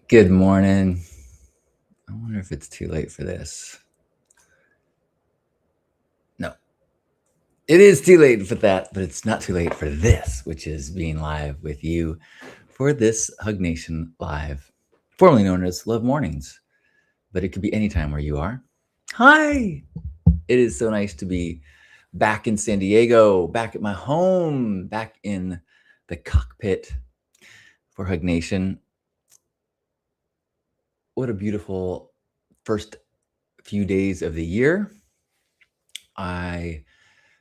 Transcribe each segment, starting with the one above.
Good morning. I wonder if it's too late for this. No, it is too late for that, but it's not too late for this, which is being live with you for this Hug Nation Live, formerly known as Love Mornings, but it could be anytime where you are. Hi! It is so nice to be back in San Diego, back at my home, back in the cockpit for Hug Nation. What a beautiful first few days of the year. I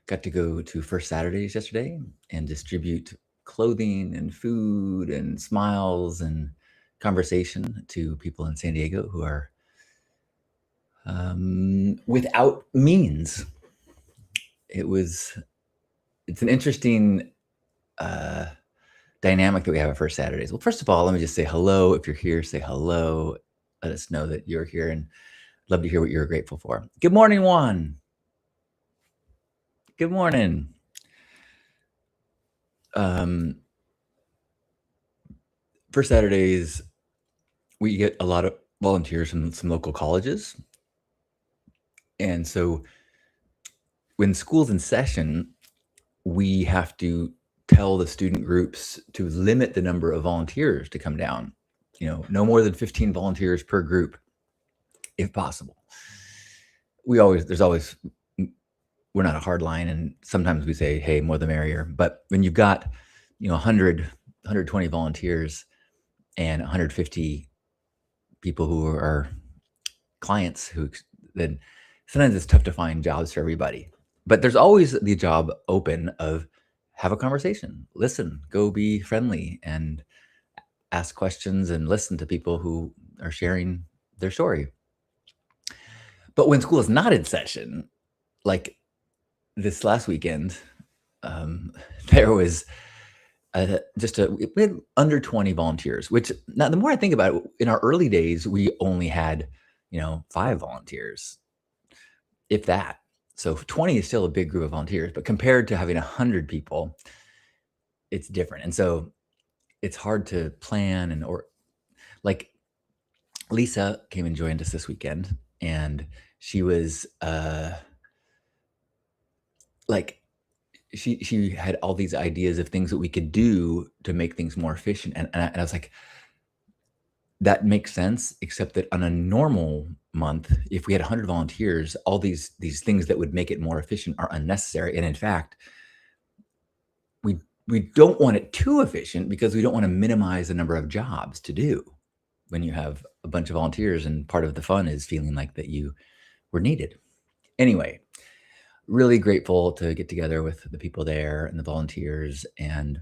got to go to First Saturdays yesterday and distribute clothing and food and smiles and conversation to people in San Diego who are without means. It's an interesting dynamic that we have at First Saturdays. Well, first of all, let me just say hello. If you're here, say hello. Let us know that you're here and love to hear what you're grateful for. Good morning, Juan. Good morning. First Saturdays, we get a lot of volunteers from some local colleges. And so when school's in session, we have to tell the student groups to limit the number of volunteers to come down. No more than 15 volunteers per group, if possible. We're not a hard line, and sometimes we say, hey, more the merrier. But when you've got, 100, 120 volunteers and 150 people who are clients, then sometimes it's tough to find jobs for everybody. But there's always the job open of have a conversation, listen, go be friendly, and ask questions and listen to people who are sharing their story. But when school is not in session, like this last weekend, there was we had under 20 volunteers, which now the more I think about it, in our early days, we only had, 5 volunteers, if that. So 20 is still a big group of volunteers, but compared to having 100 people, it's different. And so it's hard to plan or like Lisa came and joined us this weekend, and she was she had all these ideas of things that we could do to make things more efficient. And I was like, that makes sense, except that on a normal month, if we had 100 volunteers, all these things that would make it more efficient are unnecessary. And in fact, we don't want it too efficient because we don't want to minimize the number of jobs to do when you have a bunch of volunteers, and part of the fun is feeling like that you were needed. Anyway, really grateful to get together with the people there and the volunteers, and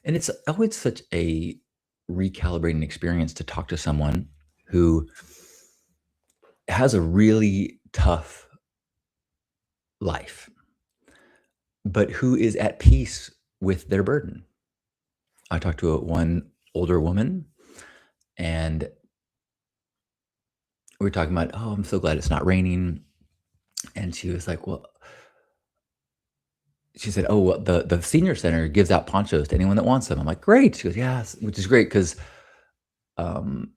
it's always such a recalibrating experience to talk to someone who has a really tough life, but who is at peace with their burden. I talked to one older woman, and we were talking about, oh, I'm so glad it's not raining. And she was like, well, she said, oh, well, the senior center gives out ponchos to anyone that wants them. I'm like, great. She goes, yes, which is great because um,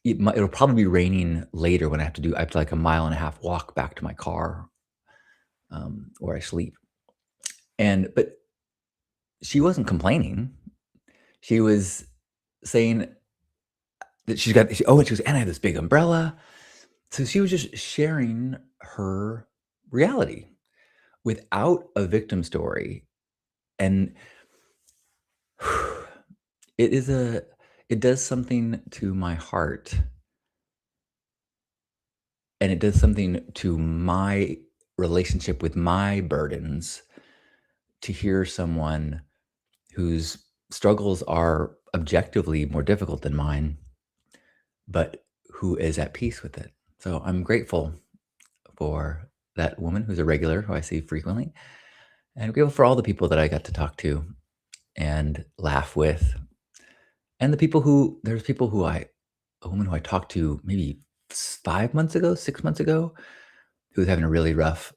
it'll probably be raining later when I have to like a mile and a half walk back to my car where I sleep. But she wasn't complaining. She was saying that and she goes, and I have this big umbrella. So she was just sharing her reality without a victim story. And it does something to my heart, and it does something to my relationship with my burdens to hear someone whose struggles are objectively more difficult than mine, but who is at peace with it. So I'm grateful for that woman who's a regular who I see frequently, and I'm grateful for all the people that I got to talk to and laugh with. And there's a woman who I talked to maybe 5 months ago, 6 months ago, who was having a really rough,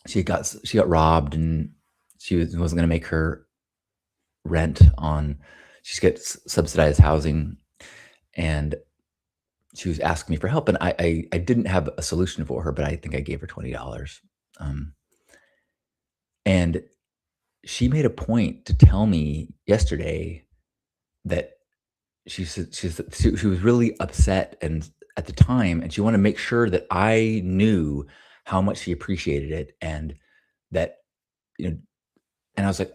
she got robbed, and wasn't gonna make her rent on She's got subsidized housing, and she was asking me for help, and I didn't have a solution for her, but I think I gave her $20. Um, and she made a point to tell me yesterday that she was really upset and at the time, and she wanted to make sure that I knew how much she appreciated it, and that, you know and I was like,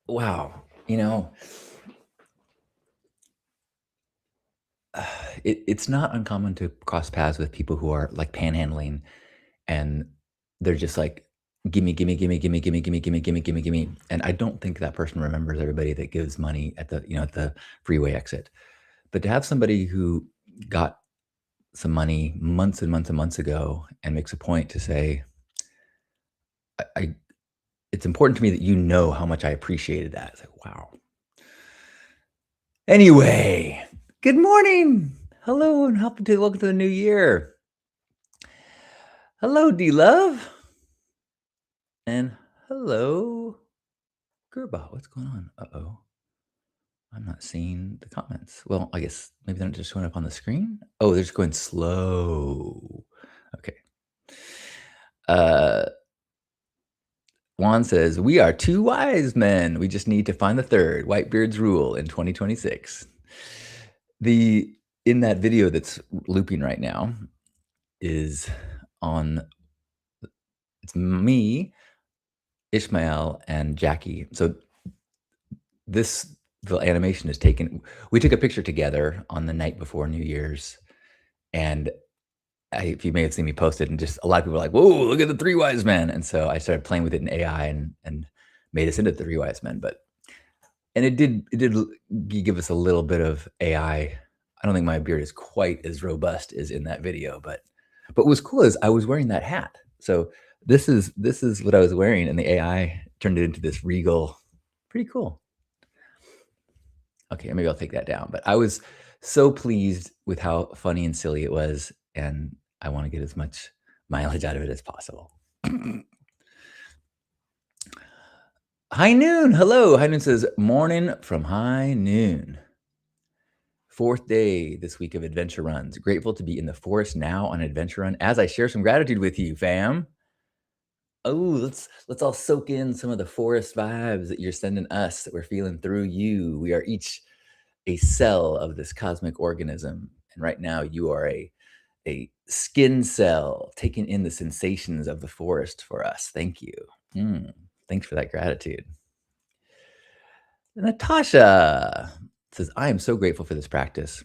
"Wow," you know, it's not uncommon to cross paths with people who are, like, panhandling, and they're just like, "Gimme, gimme, gimme, gimme, gimme, gimme, gimme, gimme, gimme, gimme," and I don't think that person remembers everybody that gives money at the freeway exit. But to have somebody who got some money months and months and months ago and makes a point to say, I it's important to me that you know how much I appreciated that. It's like, wow. Anyway, good morning. Hello, and welcome to the new year. Hello, D Love. And hello, Gerba. What's going on? Uh-oh. I'm not seeing the comments. Well, I guess maybe they're not just showing up on the screen. Oh, they're just going slow. Okay. Uh Juan says, "We are two wise men. We just need to find the third. Whitebeard's rule in 2026." The In that video that's looping right now is on it's me, Ishmael, and Jackie. So this the animation is taken. We took a picture together on the night before New Year's, and if you may have seen me post it, and just a lot of people were like, "Whoa, look at the three wise men!" And so I started playing with it in AI and made us into the three wise men. But and it did give us a little bit of AI. I don't think my beard is quite as robust as in that video, but what was cool is I was wearing that hat. So this is what I was wearing, and the AI turned it into this regal, pretty cool. Okay, maybe I'll take that down. But I was so pleased with how funny and silly it was, and I want to get as much mileage out of it as possible. High Noon, hello. High Noon says, "Morning from High Noon. Fourth day this week of adventure runs. Grateful to be in the forest now on an adventure run as I share some gratitude with you, fam." Oh, let's all soak in some of the forest vibes that you're sending us, that we're feeling through you. We are each a cell of this cosmic organism, and right now you are a skin cell taking in the sensations of the forest for us. Thank you. Mm, thanks for that gratitude. Natasha says, "I am so grateful for this practice.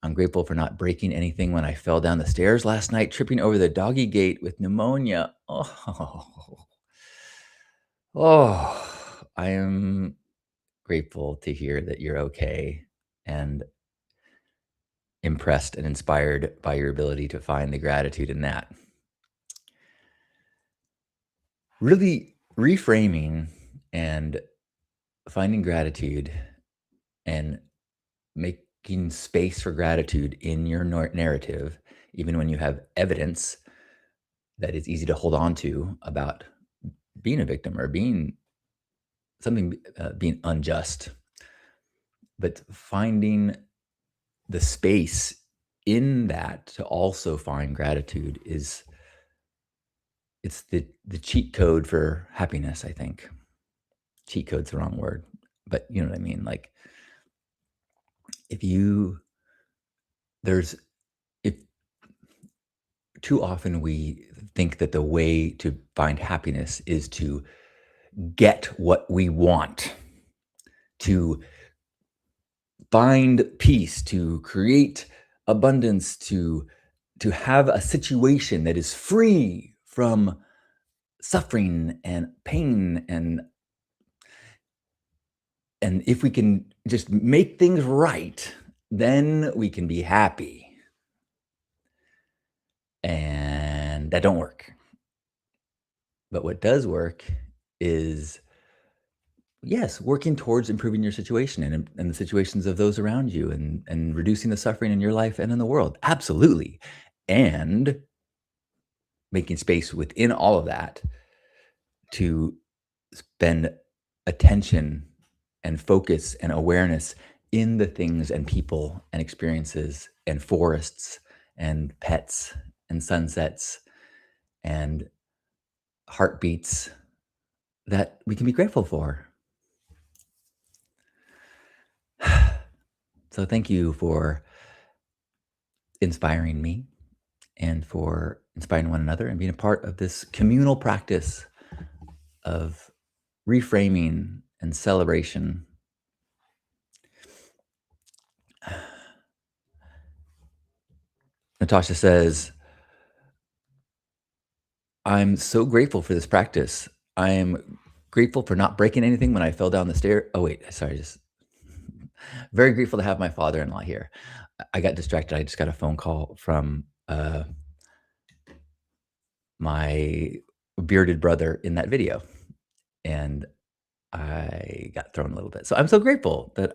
I'm grateful for not breaking anything when I fell down the stairs last night, tripping over the doggy gate with pneumonia." Oh, I am grateful to hear that you're okay, and impressed and inspired by your ability to find the gratitude in that. Really reframing and finding gratitude and making space for gratitude in your narrative, even when you have evidence that is easy to hold on to about being a victim or being something, being unjust, but finding the space in that to also find gratitude is it's the cheat code for happiness, I think. Cheat code's the wrong word, but you know what I mean. Like, if you there's if too often we think that the way to find happiness is to get what we want, to find peace, to create abundance, to have a situation that is free from suffering and pain, and if we can just make things right, then we can be happy. And that don't work. But what does work is, yes, working towards improving your situation and the situations of those around you, and reducing the suffering in your life and in the world. Absolutely. And making space within all of that to spend attention and focus and awareness in the things and people and experiences and forests and pets and sunsets and heartbeats that we can be grateful for. So thank you for inspiring me and for inspiring one another and being a part of this communal practice of reframing and celebration. Natasha says, I'm so grateful for this practice. I am grateful for not breaking anything when I fell down the stair. Oh, wait, sorry. Just very grateful to have my father in law here. I got distracted. I just got a phone call from my bearded brother in that video. And I got thrown a little bit. So I'm so grateful that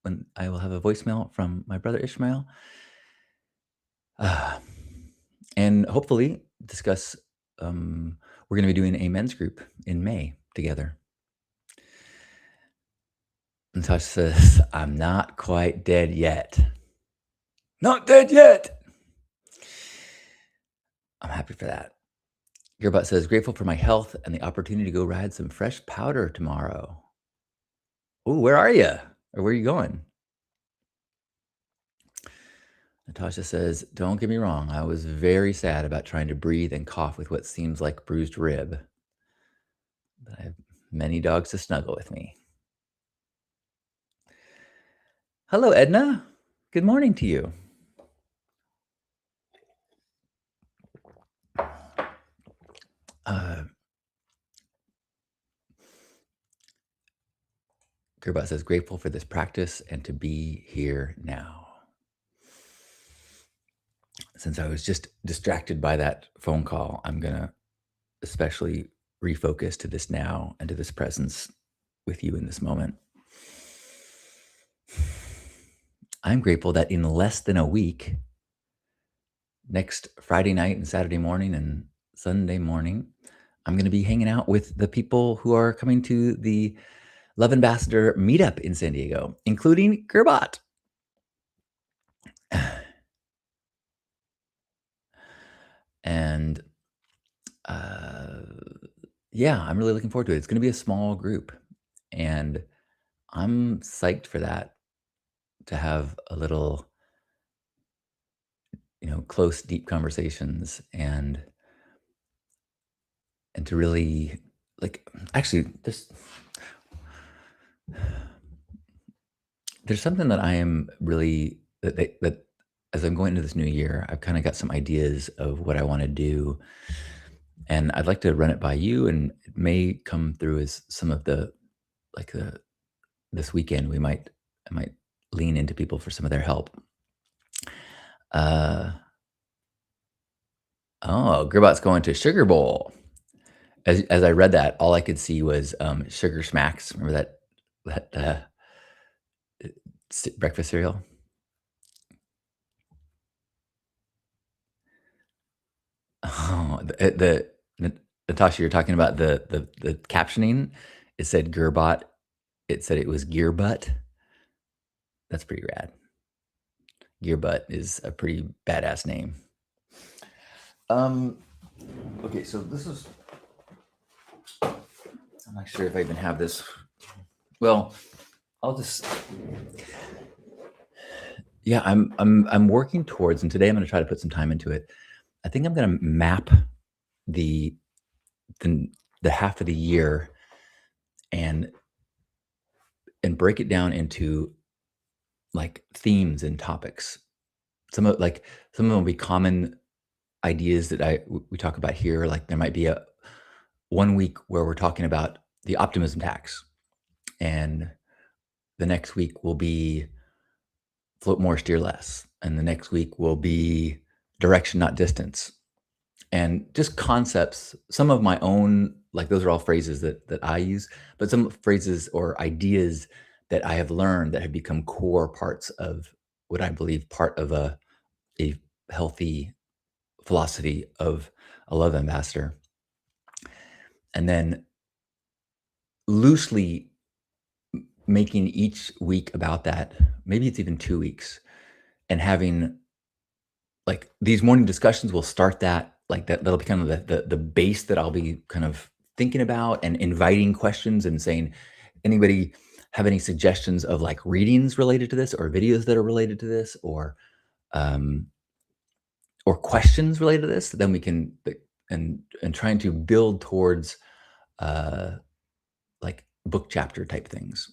when I will have a voicemail from my brother Ishmael, uh, and hopefully discuss. We're going to be doing a men's group in May together. And Tasha says, "I'm not quite dead yet. Not dead yet." I'm happy for that. Gearbot says, "Grateful for my health and the opportunity to go ride some fresh powder tomorrow." Oh, where are you? Or where are you going? Natasha says, "Don't get me wrong. I was very sad about trying to breathe and cough with what seems like bruised rib. But I have many dogs to snuggle with me." Hello, Edna. Good morning to you. Gearbot says, "Grateful for this practice and to be here now." Since I was just distracted by that phone call, I'm going to especially refocus to this now and to this presence with you in this moment. I'm grateful that in less than a week, next Friday night and Saturday morning and Sunday morning, I'm going to be hanging out with the people who are coming to the Love Ambassador meetup in San Diego, including Gerbot. And yeah, I'm really looking forward to it. It's going to be a small group, and I'm psyched for that, to have a little, close, deep conversations and to really actually there's something that I am really that as I'm going into this new year, I've kind of got some ideas of what I want to do, and I'd like to run it by you, and it may come through as some of the like the this weekend I might lean into people for some of their help. Oh, Gerbot's going to Sugar Bowl. As I read that, all I could see was Sugar Smacks. Remember that breakfast cereal? Oh, Natasha, you're talking about the captioning. It said Gerbot. It said it was Gearbutt. That's pretty rad. Gearbutt is a pretty badass name. Okay, so this is. I'm not sure if I even have this. Well, I'll just. Yeah, I'm working towards, and today I'm going to try to put some time into it. I think I'm going to map the half of the year and break it down into like themes and topics. Some of them will be common ideas that we talk about here. Like there might be a 1 week where we're talking about the optimism tax, and the next week will be float more, steer less, and the next week will be direction, not distance, and just concepts. Some of my own, like those are all phrases that I use, but some phrases or ideas that I have learned that have become core parts of what I believe part of a healthy philosophy of a love ambassador. And then loosely making each week about that, maybe it's even 2 weeks, and having, like, these morning discussions will start that, like, that'll be kind of the base that I'll be kind of thinking about and inviting questions and saying, "Anybody have any suggestions of, like, readings related to this or videos that are related to this um, or questions related to this?" Then we can and trying to build towards, uh, like, book chapter type things.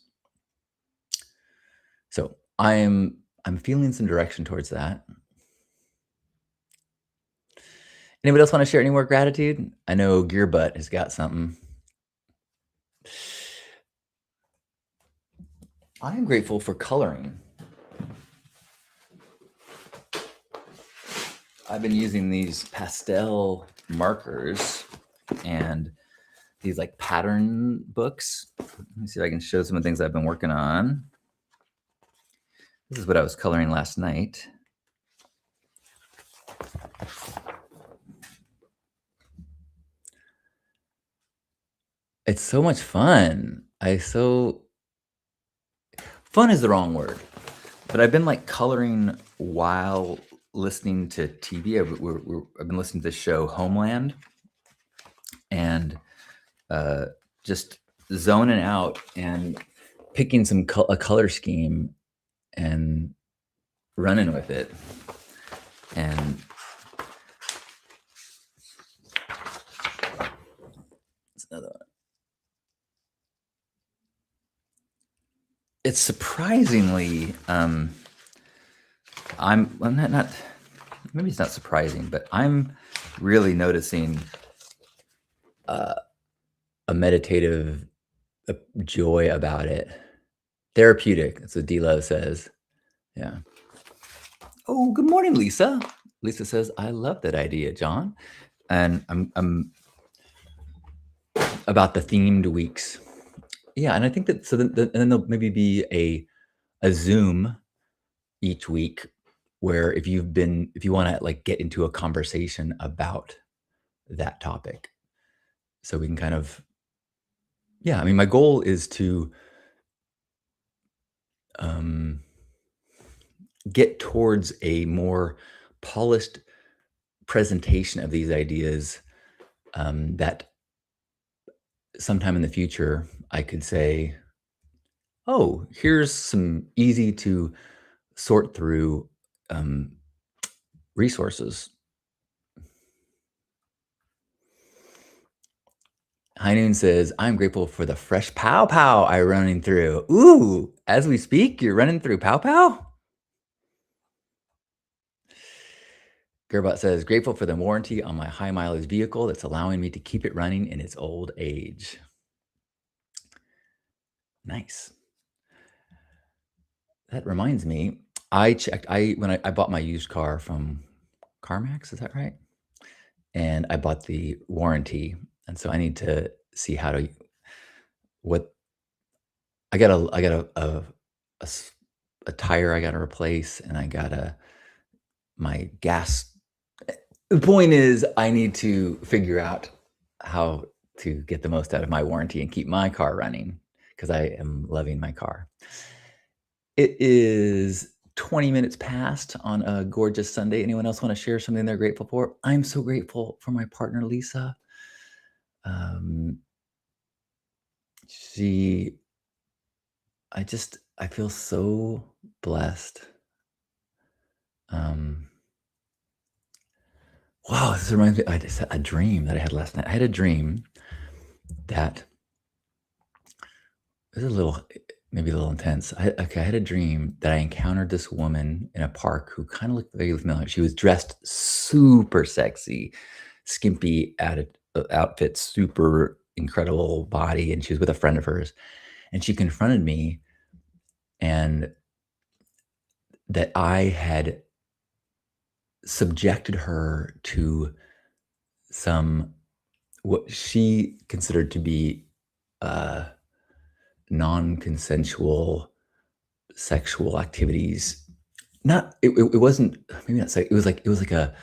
So, I'm feeling some direction towards that. Anybody else wanna share any more gratitude? I know Gearbutt has got something. I am grateful for coloring. I've been using these pastel markers and these, like, pattern books. Let me see if I can show some of the things I've been working on. This is what I was coloring last night. It's so much fun. Fun is the wrong word, but I've been, like, coloring while listening to TV. I've been listening to the show Homeland and, uh, just zoning out and picking a color scheme and running with it. And it's another one. It's surprisingly, I'm not maybe it's not surprising, but I'm really noticing uh, a meditative joy about it. Therapeutic, that's what D-Love says. Yeah. Oh, good morning, Lisa. Lisa says, "I love that idea, John." And I'm about the themed weeks. Yeah, and I think that so and then there'll maybe be a Zoom each week where if you wanna, like, get into a conversation about that topic. So we can kind of yeah, I mean, my goal is to, um, get towards a more polished presentation of these ideas, that sometime in the future, I could say, "Oh, here's some easy to sort through, um, resources." High Noon says, "I'm grateful for the fresh pow pow I running through." Ooh, as we speak, you're running through pow pow? Gerbot says, "Grateful for the warranty on my high mileage vehicle that's allowing me to keep it running in its old age." Nice. That reminds me, I bought my used car from CarMax, is that right? And I bought the warranty, and so I need to see how to what I got a s a tire I gotta replace, and I gotta my gas the point is I need to figure out how to get the most out of my warranty and keep my car running because I am loving my car. It is 20 minutes past on a gorgeous Sunday. Anyone else wanna share something they're grateful for? I'm so grateful for my partner, Lisa. Um, she I feel so blessed. Um, wow, this reminds me I just had a dream that I had last night. I had a dream that this is a little maybe a little intense. I had a dream that I encountered this woman in a park who kinda looked vaguely familiar. She was dressed super sexy, skimpy outfit, super incredible body, and she was with a friend of hers, and she confronted me and that I had subjected her to some what she considered to be, uh, non-consensual sexual activities. Not it wasn't maybe not it was like a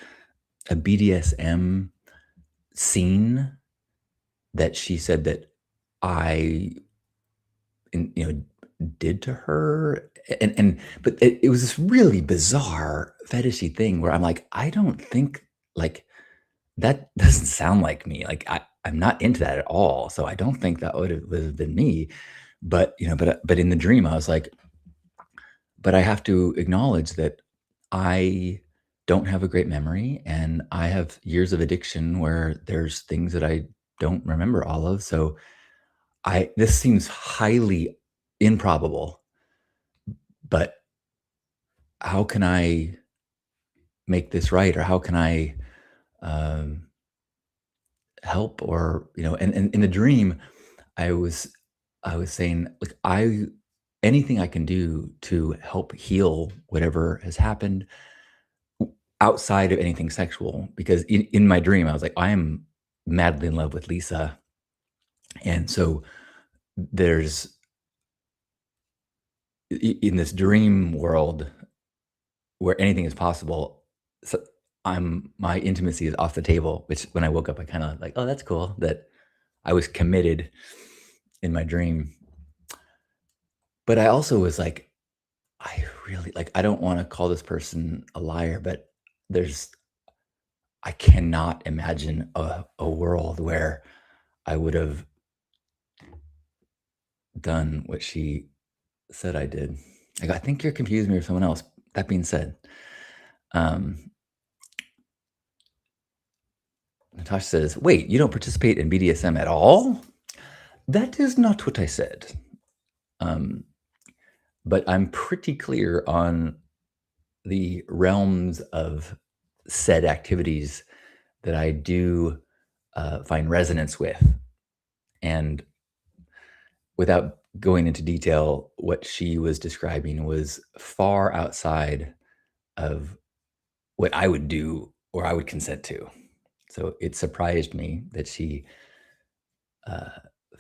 BDSM scene that she said that I you know, did to her, and but it was this really bizarre fetishy thing where I'm like, I don't think like that doesn't sound like me. Like I'm not into that at all. So I don't think that would have been me. But but in the dream, I was like, but I have to acknowledge that I don't have a great memory and I have years of addiction where there's things that I don't remember all of. So I this seems highly improbable, but how can I make this right? Or how can I um, help? Or, and in the dream, I was I was saying, like, I anything I can do to help heal whatever has happened outside of anything sexual, because in my dream, I was like, I am madly in love with Lisa. And so there's in this dream world where anything is possible. So my intimacy is off the table, which when I woke up, I kind of like, oh, that's cool that I was committed in my dream. But I also was like, I really like, I don't want to call this person a liar, but there's, I cannot imagine a world where I would have done what she said I did. Like, I think you're confusing me with someone else. That being said, um, Natasha says, wait, you don't participate in BDSM at all? That is not what I said. Um, but I'm pretty clear on the realms of said activities that I do find resonance with. And without going into detail, what she was describing was far outside of what I would do or I would consent to. So it surprised me that she uh,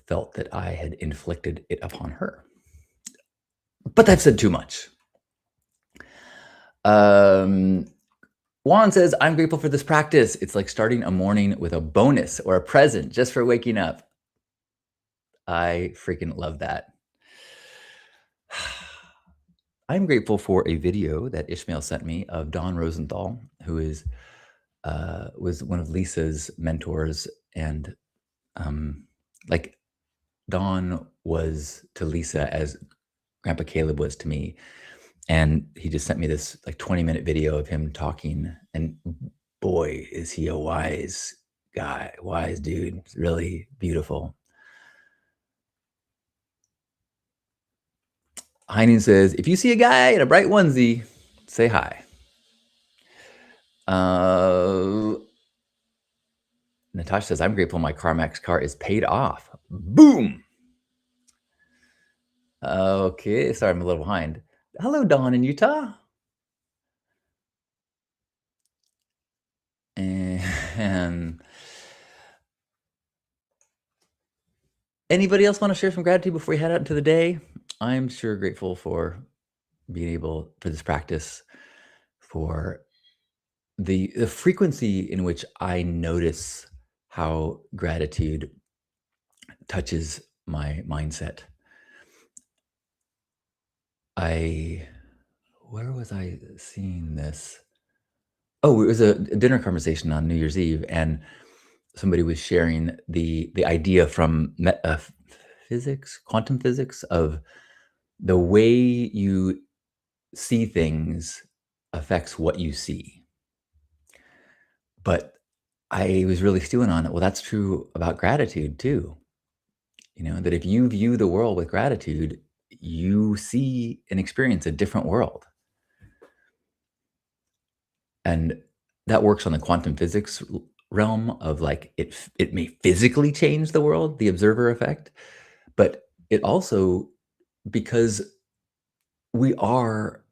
felt that I had inflicted it upon her. But that said too much. Um, Juan says, I'm grateful for this practice. It's like starting a morning with a bonus or a present just for waking up. I freaking love that. I'm grateful for a video that Ishmael sent me of Don Rosenthal, who is was one of Lisa's mentors, and like Don was to Lisa as Grandpa Caleb was to me. And he just sent me this like 20-minute video of him talking. And boy, is he a wise guy, wise dude. It's really beautiful. Heinen says, if you see a guy in a bright onesie, say hi. Natasha says, I'm grateful my CarMax car is paid off. Boom. Okay, sorry, I'm a little behind. Hello, Dawn in Utah. And anybody else want to share some gratitude before we head out into the day? I'm sure grateful for being able for this practice, for the frequency in which I notice how gratitude touches my mindset. Where was I seeing this? Oh, it was a dinner conversation on New Year's Eve, and somebody was sharing the idea from physics, quantum physics, of the way you see things affects what you see. But I was really stewing on it. Well, that's true about gratitude too. That if you view the world with gratitude, you see and experience a different world. And that works on the quantum physics realm of like it may physically change the world, the observer effect, but it also, because we are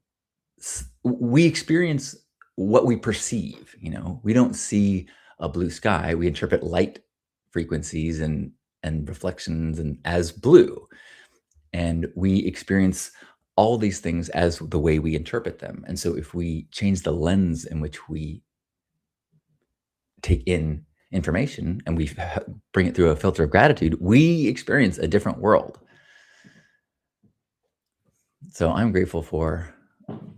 we experience what we perceive. We don't see a blue sky, we interpret light frequencies and reflections and as blue, and we experience all these things as the way we interpret them. And so if we change the lens in which we take in information and we bring it through a filter of gratitude, we experience a different world. So I'm grateful for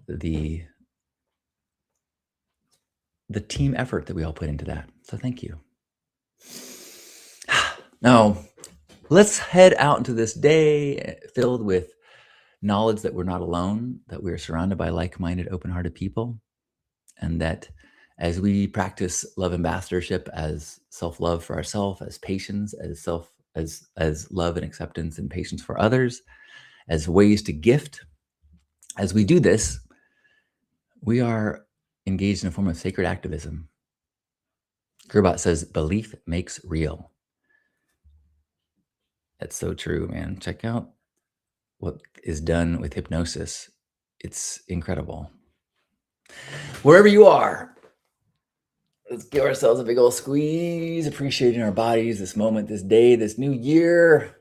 the team effort that we all put into that. So thank you. Now, let's head out into this day filled with knowledge that we're not alone, that we're surrounded by like-minded, open-hearted people, and that as we practice love ambassadorship as self-love for ourselves, as patience, as love and acceptance and patience for others, as ways to gift, as we do this, we are engaged in a form of sacred activism. Gerbot says, belief makes real. That's so true, man. Check out what is done with hypnosis. It's incredible. Wherever you are, let's give ourselves a big old squeeze, appreciating our bodies, this moment, this day, this new year,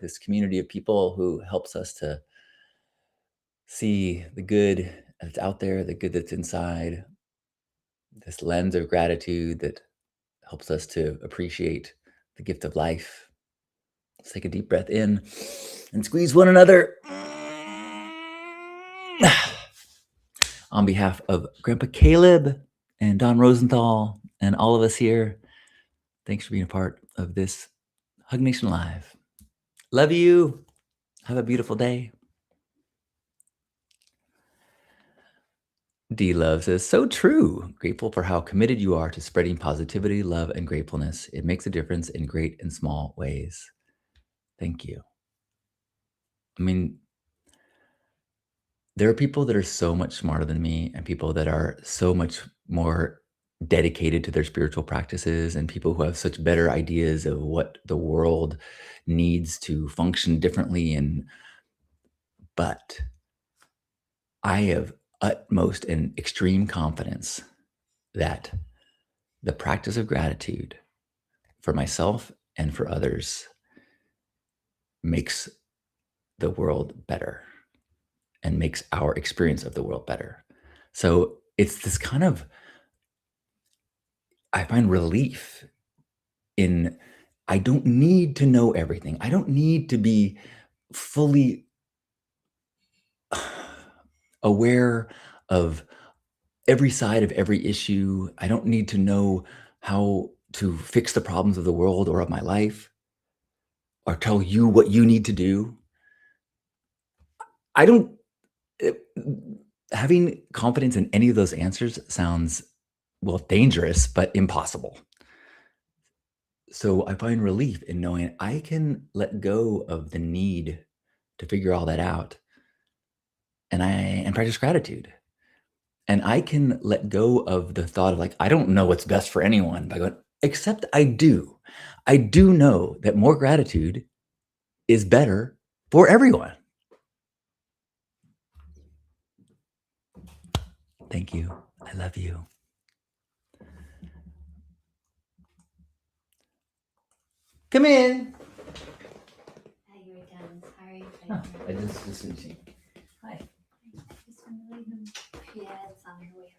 this community of people who helps us to see the good that's out there, the good that's inside, this lens of gratitude that helps us to appreciate the gift of life. Let's take a deep breath in and squeeze one another. On behalf of Grandpa Caleb and Don Rosenthal and all of us here, thanks for being a part of this Hug Nation Live. Love you. Have a beautiful day. D Love says, so true. Grateful for how committed you are to spreading positivity, love, and gratefulness. It makes a difference in great and small ways. Thank you. I mean, there are people that are so much smarter than me and people that are so much more dedicated to their spiritual practices and people who have such better ideas of what the world needs to function differently. But I have utmost and extreme confidence that the practice of gratitude for myself and for others makes the world better and makes our experience of the world better. So it's this kind of, I find relief in, I don't need to know everything. I don't need to be fully aware of every side of every issue. I don't need to know how to fix the problems of the world or of my life or tell you what you need to do. I don't, having confidence in any of those answers sounds, well, dangerous, but impossible. So I find relief in knowing I can let go of the need to figure all that out and practice gratitude. And I can let go of the thought of like, I don't know what's best for anyone by going, except I do. I do know that more gratitude is better for everyone. Thank you. I love you. Come in. Hi, you're done. Sorry. I just finishing. Hi. Just want to leave them. Yeah, it's on her way.